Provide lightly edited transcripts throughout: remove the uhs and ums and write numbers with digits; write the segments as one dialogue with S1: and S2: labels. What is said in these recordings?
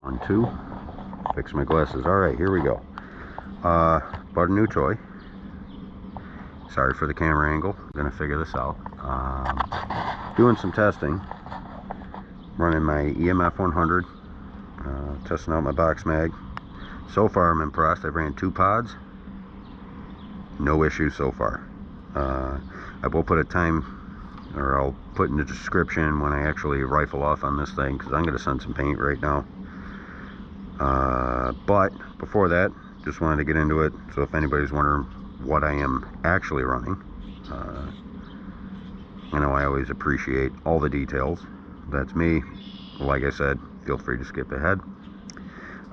S1: 1, 2. Fix my glasses. Alright, here we go. Bought a new toy. Sorry for the camera angle. I'm gonna figure this out. Doing some testing. Running my EMF100. Testing out my box mag. So far I'm impressed. I've ran 2 pods. No issues so far. I will put a time, or I'll put in the description when I actually rifle off on this thing, because I'm going to send some paint right now. But before that, just wanted to get into it. So if anybody's wondering what I am actually running, I know I always appreciate all the details. That's me. Like I said, feel free to skip ahead.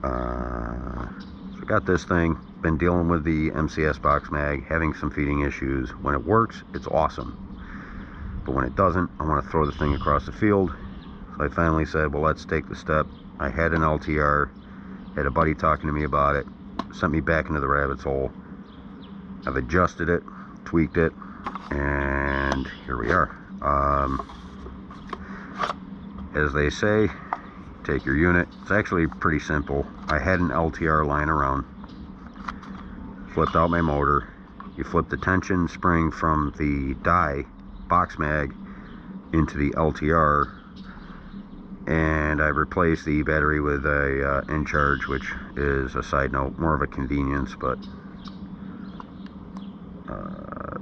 S1: So got this thing. Been dealing with the MCS box mag, having some feeding issues. When it works, it's awesome. But when it doesn't, I want to throw the thing across the field. So I finally said, well, let's take the step. I had an LTR, had a buddy talking to me about it, sent me back into the rabbit's hole. I've adjusted it, tweaked it, and here we are. As they say, take your unit. It's actually pretty simple. I had an LTR lying around, flipped out my motor. You flip the tension spring from the dye box mag into the LTR, and I replaced the battery with a In-Charge, which is a side note, more of a convenience, but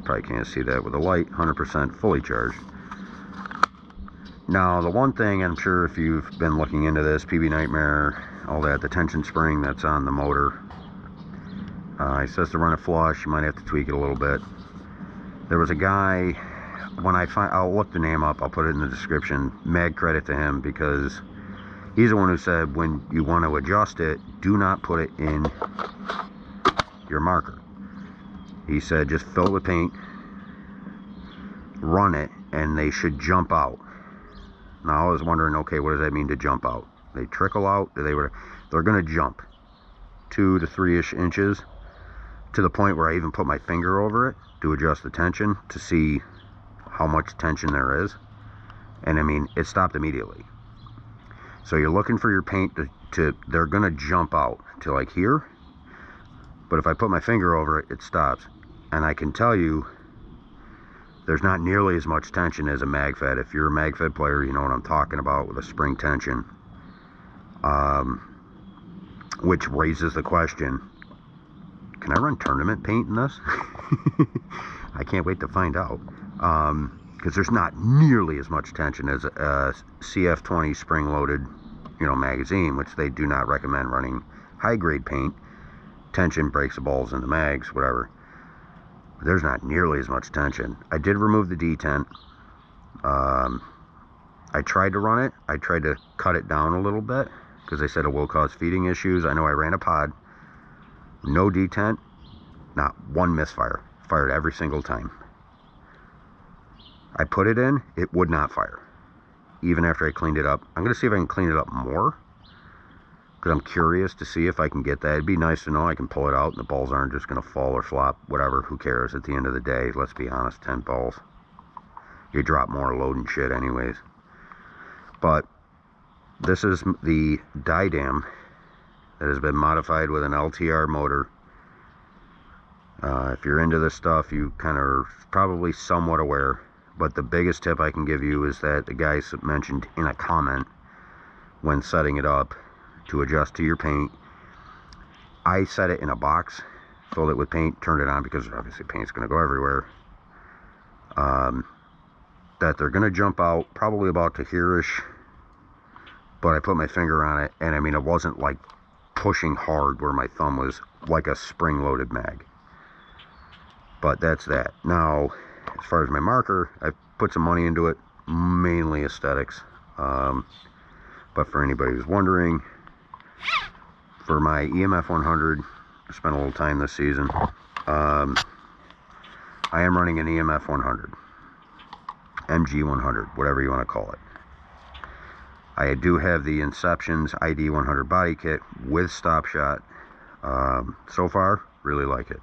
S1: probably can't see that with a light. 100% fully charged. Now the one thing, I'm sure if you've been looking into this, PB Nightmare, all that, the tension spring that's on the motor, it says to run it flush. You might have to tweak it a little bit. There was a guy, when I find, I'll look the name up, I'll put it in the description. Mad credit to him, because he's the one who said when you want to adjust it, do not put it in your marker. He said just fill it with paint, run it, and they should jump out. Now I was wondering, okay, what does that mean to jump out? They trickle out? They're going to jump 2 to 3-ish inches, to the point where I even put my finger over it to adjust the tension to see how much tension there is. And I mean, it stopped immediately. So you're looking for your paint they're going to jump out to like here. But if I put my finger over it, it stops. And I can tell you, there's not nearly as much tension as a mag fed. If you're a mag fed player, you know what I'm talking about with a spring tension. Which raises the question, can I run tournament paint in this? I can't wait to find out. Because there's not nearly as much tension as a CF20 spring loaded, magazine, which they do not recommend running high grade paint. Tension breaks the balls in the mags, whatever. But there's not nearly as much tension. I did remove the detent. I tried to run it. I tried to cut it down a little bit, because they said it will cause feeding issues. I know I ran a pod, no detent, not one misfire. Fired every single time. I put it in, it would not fire, even after I cleaned it up. I'm going to see if I can clean it up more, because I'm curious to see if I can get that. It'd be nice to know I can pull it out and the balls aren't just going to fall or flop, whatever, who cares. At the end of the day, let's be honest, 10 balls. You drop more load and shit anyways. But this is the dye dam that has been modified with an LTR motor. If you're into this stuff, you kind of probably somewhat aware. But the biggest tip I can give you is that the guy mentioned in a comment when setting it up to adjust to your paint. I set it in a box, filled it with paint, turned it on, because obviously paint's going to go everywhere. That they're going to jump out probably about to here-ish. But I put my finger on it, and I mean, it wasn't like pushing hard where my thumb was, like a spring-loaded mag. But that's that. Now, as far as my marker, I put some money into it, mainly aesthetics. But for anybody who's wondering, for my EMF100, I spent a little time this season. I am running an EMF100, MG100, whatever you want to call it. I do have the Inception's ID100 body kit with stop shot. So far, really like it.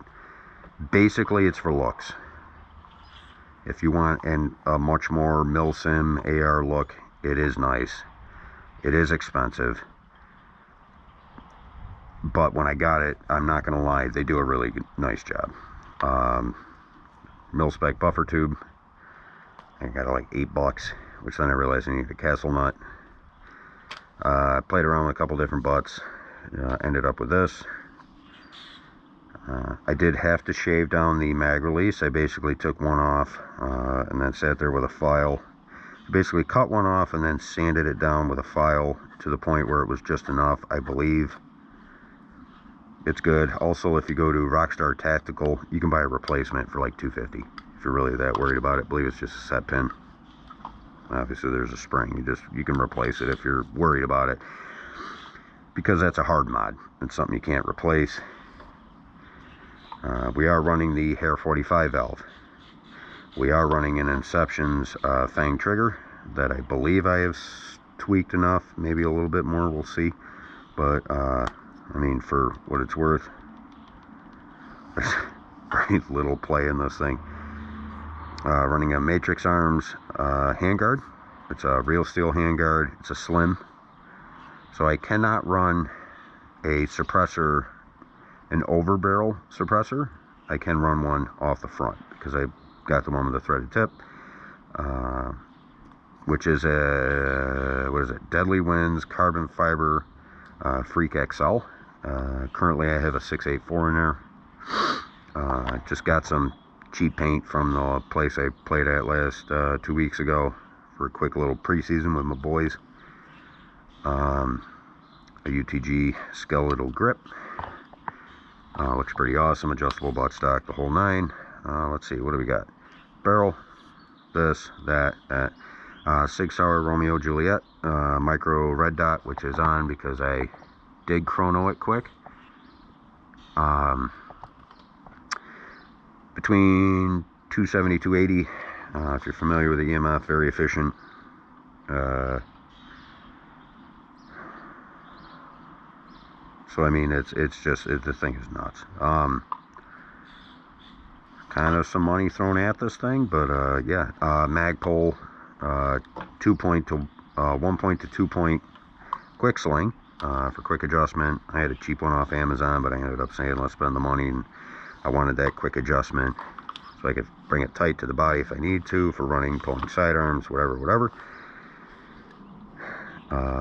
S1: Basically, it's for looks. If you want a much more milsim AR look, it is nice. It is expensive. but when I got it, I'm not gonna lie, they do a really nice job. Mil-spec buffer tube, I got it like $8, which then I realized I needed a castle nut. Played around with a couple different butts, ended up with this. I did have to shave down the mag release. I basically took one off and then sat there with a file. Basically cut one off and then sanded it down with a file to the point where it was just enough. I believe it's good. Also, if you go to Rockstar Tactical, you can buy a replacement for like $250 if you're really that worried about it. I believe it's just a set pin. Obviously there's a spring, you can replace it if you're worried about it, because that's a hard mod. It's something you can't replace. We are running the Hair 45 valve. We are running an Inception's Fang trigger that I believe I have tweaked enough, maybe a little bit more, we'll see. But I mean, for what it's worth, there's very little play in this thing. Running a Matrix Arms handguard. It's a real steel handguard. It's a slim, so I cannot run a suppressor, an over barrel suppressor. I can run one off the front because I got the one with the threaded tip, which is a, what is it, Deadly Winds carbon fiber Freak XL. Currently I have a 684 in there. Just got some cheap paint from the place I played at last 2 weeks ago for a quick little preseason with my boys. A UTG skeletal grip. Looks pretty awesome. Adjustable buttstock, the whole nine. Let's see, what do we got? Barrel, this, that, that. Sig Sauer Romeo Juliet micro red dot, which is on because I did chrono it quick. Between 270 280. If you're familiar with the EMF, very efficient. So I mean, it's just the thing is nuts. Kind of some money thrown at this thing, but yeah. Magpul 1 point to 2 point quick sling for quick adjustment. I had a cheap one off Amazon, but I ended up saying let's spend the money, and I wanted that quick adjustment so I could bring it tight to the body if I need to, for running, pulling sidearms, whatever.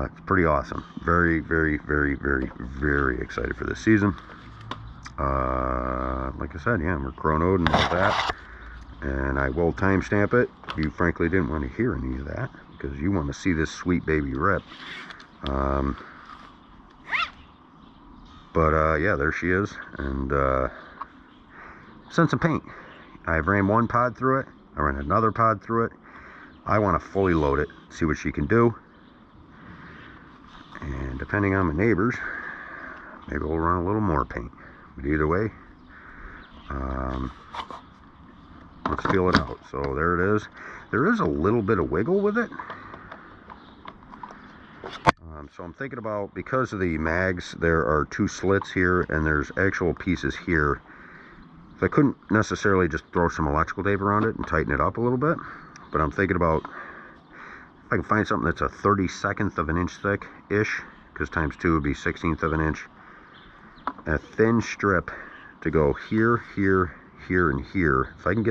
S1: It's pretty awesome. Very, very, very, very, very excited for this season. Like I said, yeah, we're chronoed and all that, and I will timestamp it. You frankly didn't want to hear any of that because you want to see this sweet baby rip. But yeah, there she is, and sent some paint. I ran one pod through it. I ran another pod through it. I want to fully load it, see what she can do. And depending on my neighbors, maybe we'll run a little more paint. But either way, let's feel it out. So there it is. There is a little bit of wiggle with it. So I'm thinking about, because of the mags, there are two slits here, and there's actual pieces here. So I couldn't necessarily just throw some electrical tape around it and tighten it up a little bit. But I'm thinking about, if I can find something that's a 32nd of an inch thick-ish, because times 2 would be 1/16 of an inch. A thin strip to go here, here, here, and here. If I can get